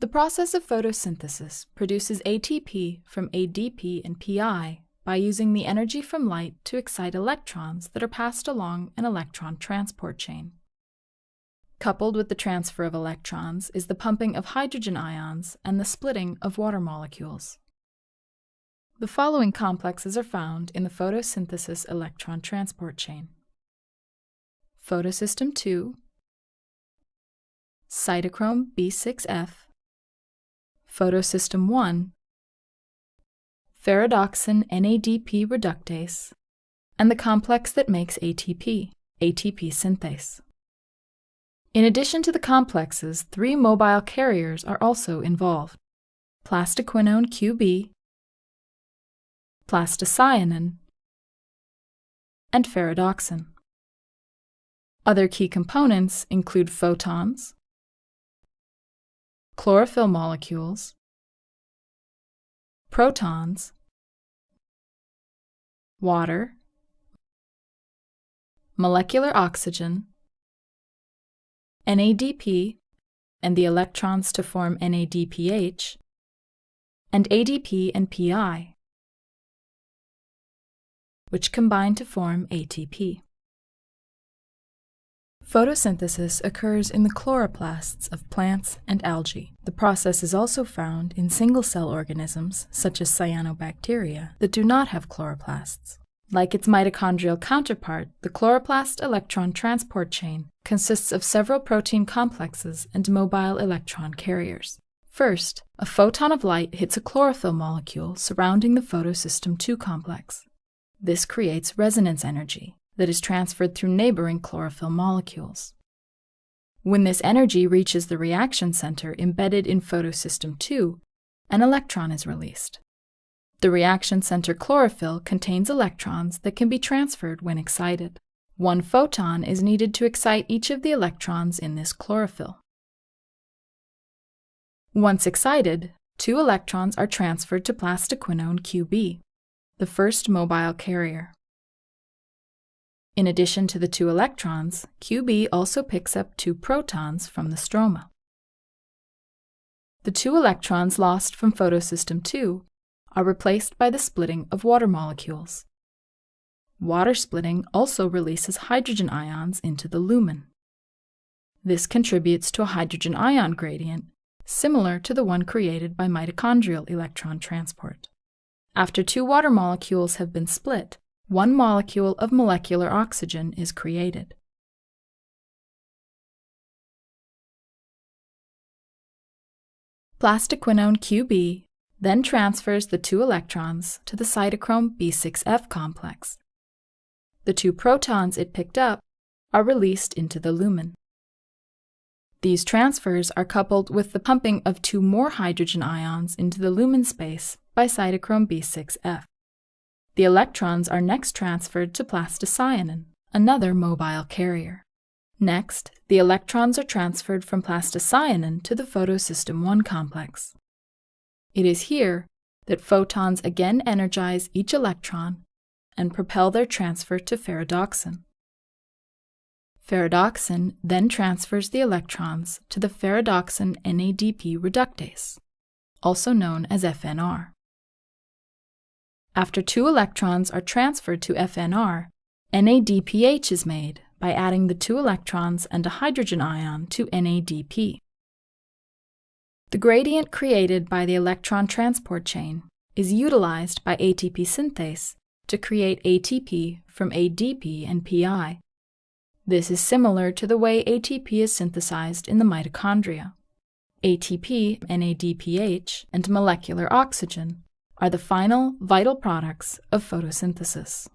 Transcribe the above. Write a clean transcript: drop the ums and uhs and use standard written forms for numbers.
The process of photosynthesis produces ATP from ADP and Pi by using the energy from light to excite electrons that are passed along an electron transport chain. Coupled with the transfer of electrons is the pumping of hydrogen ions and the splitting of water molecules. The following complexes are found in the photosynthesis electron transport chain: Photosystem II, cytochrome B6F, Photosystem I, Ferredoxin NADP reductase, and the complex that makes ATP, ATP synthase. In addition to the complexes, 3 mobile carriers are also involved: Plastoquinone Qb, Plastocyanin, and Ferredoxin. Other key components include photons, chlorophyll molecules, protons, water, molecular oxygen, NADP, and the electrons to form NADPH, and ADP and Pi, which combine to form ATP. Photosynthesis occurs in the chloroplasts of plants and algae. The process is also found in single-cell organisms, such as cyanobacteria, that do not have chloroplasts. Like its mitochondrial counterpart, the chloroplast electron transport chain consists of several protein complexes and mobile electron carriers. First, a photon of light hits a chlorophyll molecule surrounding the photosystem II complex. This creates resonance energy that is transferred through neighboring chlorophyll molecules. When this energy reaches the reaction center embedded in photosystem II, an electron is released. The reaction center chlorophyll contains electrons that can be transferred when excited. 1 photon is needed to excite each of the electrons in this chlorophyll. Once excited, 2 electrons are transferred to Plastoquinone Qb, the first mobile carrier. In addition to the 2 electrons, Qb also picks up 2 protons from the stroma. The 2 electrons lost from photosystem II are replaced by the splitting of water molecules. Water splitting also releases hydrogen ions into the lumen. This contributes to a hydrogen ion gradient, similar to the one created by mitochondrial electron transport. After 2 water molecules have been split, 1 molecule of molecular oxygen is created. Plastoquinone Qb then transfers the 2 electrons to the cytochrome B6F complex. The 2 protons it picked up are released into the lumen. These transfers are coupled with the pumping of 2 more hydrogen ions into the lumen space by cytochrome B6F. The electrons are next transferred to Plastocyanin, another mobile carrier. Next, the electrons are transferred from Plastocyanin to the photosystem I complex. It is here that photons again energize each electron and propel their transfer to Ferredoxin. Ferredoxin then transfers the electrons to the Ferredoxin NADP reductase, also known as FNR. After 2 electrons are transferred to FNR, NADPH is made by adding the 2 electrons and a hydrogen ion to NADP. The gradient created by the electron transport chain is utilized by ATP synthase to create ATP from ADP and Pi. This is similar to the way ATP is synthesized in the mitochondria. ATP, NADPH, and molecular oxygen are the final vital products of photosynthesis.